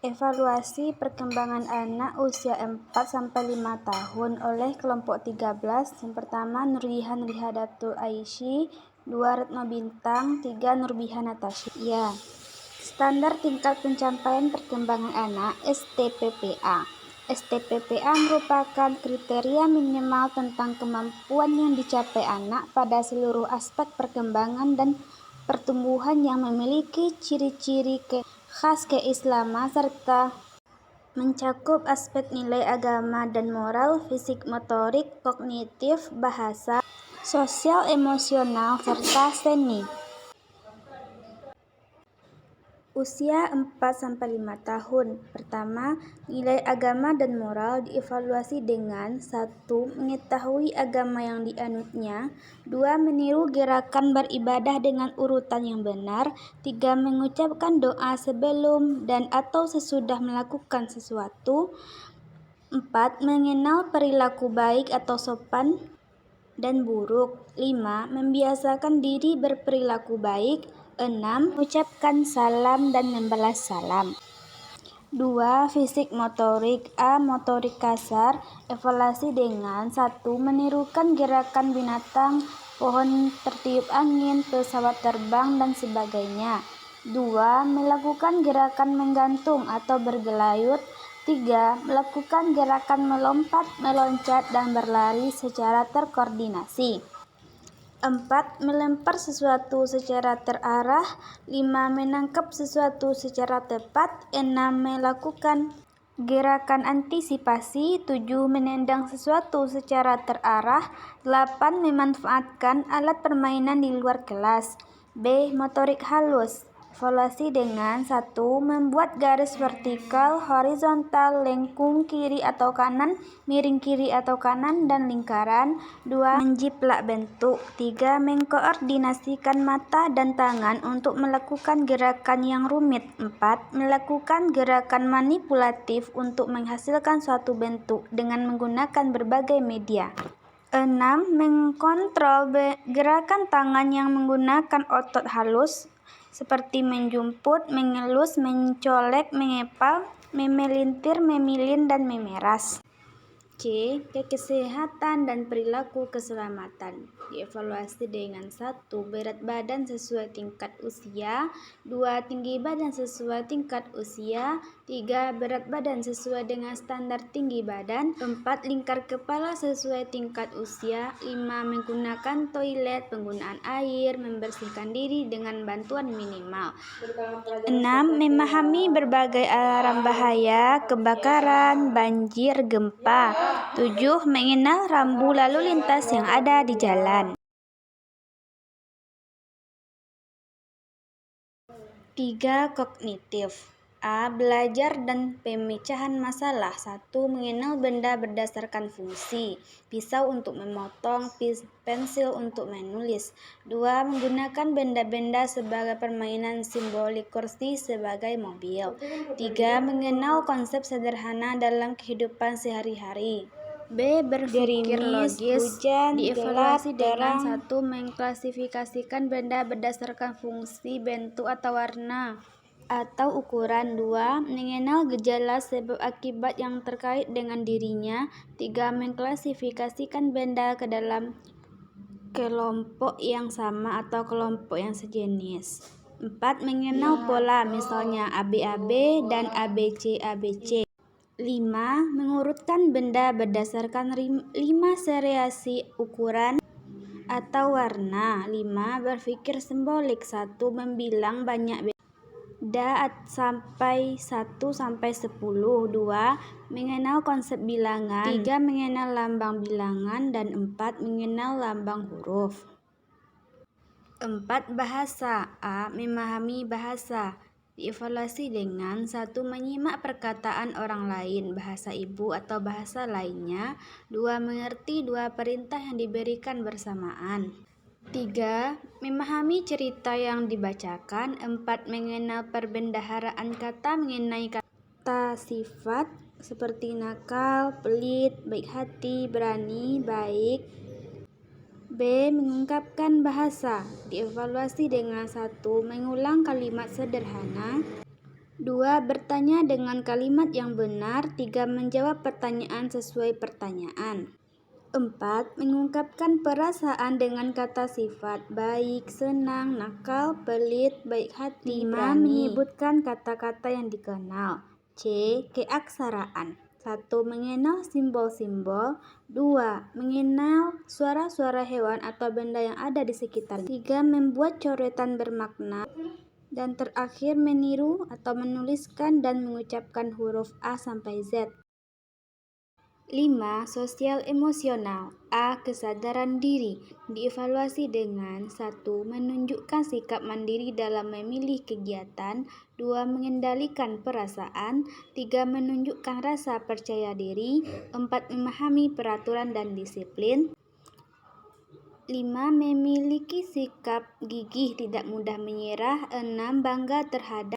Evaluasi perkembangan anak usia 4-5 tahun oleh kelompok 13. Yang pertama Nurjihan Rihadatul Aisy, 2 Retno Bintang, 3 Nurbihan Natasya. Ya. Standar tingkat pencapaian perkembangan anak STPPA. STPPA merupakan kriteria minimal tentang kemampuan yang dicapai anak pada seluruh aspek perkembangan dan pertumbuhan yang memiliki ciri-ciri khas keislaman serta mencakup aspek nilai agama dan moral, fisik, motorik, kognitif, bahasa, sosial, emosional, serta seni. Usia 4-5 tahun. Pertama, nilai agama dan moral dievaluasi dengan 1. Mengetahui agama yang dianutnya, 2. Meniru gerakan beribadah dengan urutan yang benar, 3. Mengucapkan doa sebelum dan atau sesudah melakukan sesuatu, 4. Mengenal perilaku baik atau sopan dan buruk, 5. Membiasakan diri berperilaku baik, 6. Mengucapkan salam dan membalas salam. 2. Fisik motorik. A. Motorik kasar. Evaluasi dengan 1. Menirukan gerakan binatang, pohon tertiup angin, pesawat terbang, dan sebagainya. 2. Melakukan gerakan menggantung atau bergelayut. 3. Melakukan gerakan melompat, meloncat, dan berlari secara terkoordinasi. 4. Melempar sesuatu secara terarah. 5. Menangkap sesuatu secara tepat. 6. Melakukan gerakan antisipasi. 7. Menendang sesuatu secara terarah. 8. Memanfaatkan alat permainan di luar kelas. B. Motorik halus. Evaluasi dengan 1. Membuat garis vertikal, horizontal, lengkung kiri atau kanan, miring kiri atau kanan, dan lingkaran. 2. Menjiplak bentuk. 3. Mengkoordinasikan mata dan tangan untuk melakukan gerakan yang rumit. 4. Melakukan gerakan manipulatif untuk menghasilkan suatu bentuk dengan menggunakan berbagai media. 6. Mengkontrol gerakan tangan yang menggunakan otot halus seperti menjumput, mengelus, mencolek, mengepal, memelintir, memilin, dan memeras. C. Kesehatan dan perilaku keselamatan. Dievaluasi dengan 1. Berat badan sesuai tingkat usia. 2. Tinggi badan sesuai tingkat usia. 3. Berat badan sesuai dengan standar tinggi badan. 4. Lingkar kepala sesuai tingkat usia. 5. Menggunakan toilet, penggunaan air, membersihkan diri dengan bantuan minimal. 6. Memahami berbagai alarm bahaya, kebakaran, banjir, gempa. 7. Mengenal rambu lalu lintas yang ada di jalan. 3. Kognitif. A. Belajar dan pemecahan masalah. 1. Mengenal benda berdasarkan fungsi. Pisau untuk memotong, pensil untuk menulis. 2. Menggunakan benda-benda sebagai permainan simbolik, kursi sebagai mobil. 3. Mengenal konsep sederhana dalam kehidupan sehari-hari. B. Berpikir logis. Hujan, dievaluasi dengan 1. Mengklasifikasikan benda berdasarkan fungsi, bentuk, atau warna atau ukuran. 2. Mengenal gejala sebab akibat yang terkait dengan dirinya. 3. Mengklasifikasikan benda ke dalam kelompok yang sama atau kelompok yang sejenis. 4. Mengenal pola, misalnya ABAB dan ABC. 5. Mengurutkan benda berdasarkan 5 seriasi ukuran atau warna. 5. Berpikir simbolik. 1. Membilang banyak benda sampai 1-10. 2. Mengenal konsep bilangan. 3. Mengenal lambang bilangan. Dan 4. Mengenal lambang huruf. 4. Bahasa. A. Memahami bahasa. Dievaluasi dengan 1. Menyimak perkataan orang lain, bahasa ibu atau bahasa lainnya. 2. Mengerti 2 perintah yang diberikan bersamaan. 3. Memahami cerita yang dibacakan. 4. Mengenal perbendaharaan kata mengenai kata sifat seperti nakal, pelit, baik hati, berani, baik. B. Mengungkapkan bahasa. Dievaluasi dengan 1. Mengulang kalimat sederhana. 2. Bertanya dengan kalimat yang benar. 3. Menjawab pertanyaan sesuai pertanyaan. 4. Mengungkapkan perasaan dengan kata sifat baik, senang, nakal, pelit, baik hati, 5. Berani. Menyebutkan kata-kata yang dikenal. C. Keaksaraan. 1. Mengenal simbol-simbol. 2. Mengenal suara-suara hewan atau benda yang ada di sekitarnya. 3. Membuat coretan bermakna. Dan terakhir meniru atau menuliskan dan mengucapkan huruf A sampai Z. 5. Sosial emosional. A. Kesadaran diri. Dievaluasi dengan 1. Menunjukkan sikap mandiri dalam memilih kegiatan. 2. Mengendalikan perasaan. 3. Menunjukkan rasa percaya diri. 4. Memahami peraturan dan disiplin. 5. Memiliki sikap gigih, tidak mudah menyerah. 6. Bangga terhadap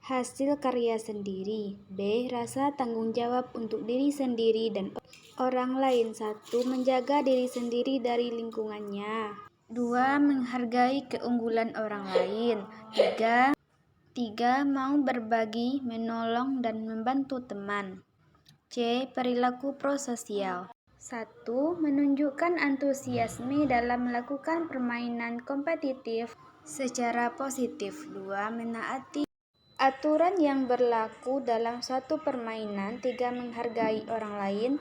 hasil karya sendiri. B. Rasa tanggung jawab untuk diri sendiri dan orang lain. 1. Menjaga diri sendiri dari lingkungannya. 2. Menghargai keunggulan orang lain. 3. Mau berbagi, menolong, dan membantu teman. C. Perilaku prososial. 1. Menunjukkan antusiasme dalam melakukan permainan kompetitif secara positif. 2. Menaati aturan yang berlaku dalam suatu permainan. 3. Menghargai orang lain.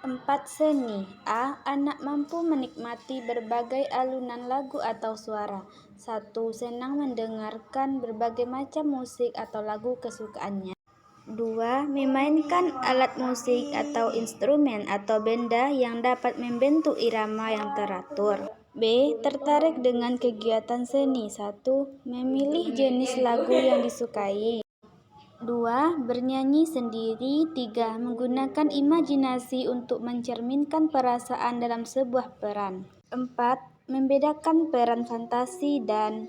4. Seni. A. Anak mampu menikmati berbagai alunan lagu atau suara. 1. Senang mendengarkan berbagai macam musik atau lagu kesukaannya. 2. Memainkan alat musik atau instrumen atau benda yang dapat membentuk irama yang teratur. B. Tertarik dengan kegiatan seni. 1. Memilih jenis lagu yang disukai. 2. Bernyanyi sendiri. 3. Menggunakan imajinasi untuk mencerminkan perasaan dalam sebuah peran. 4. Membedakan peran fantasi dan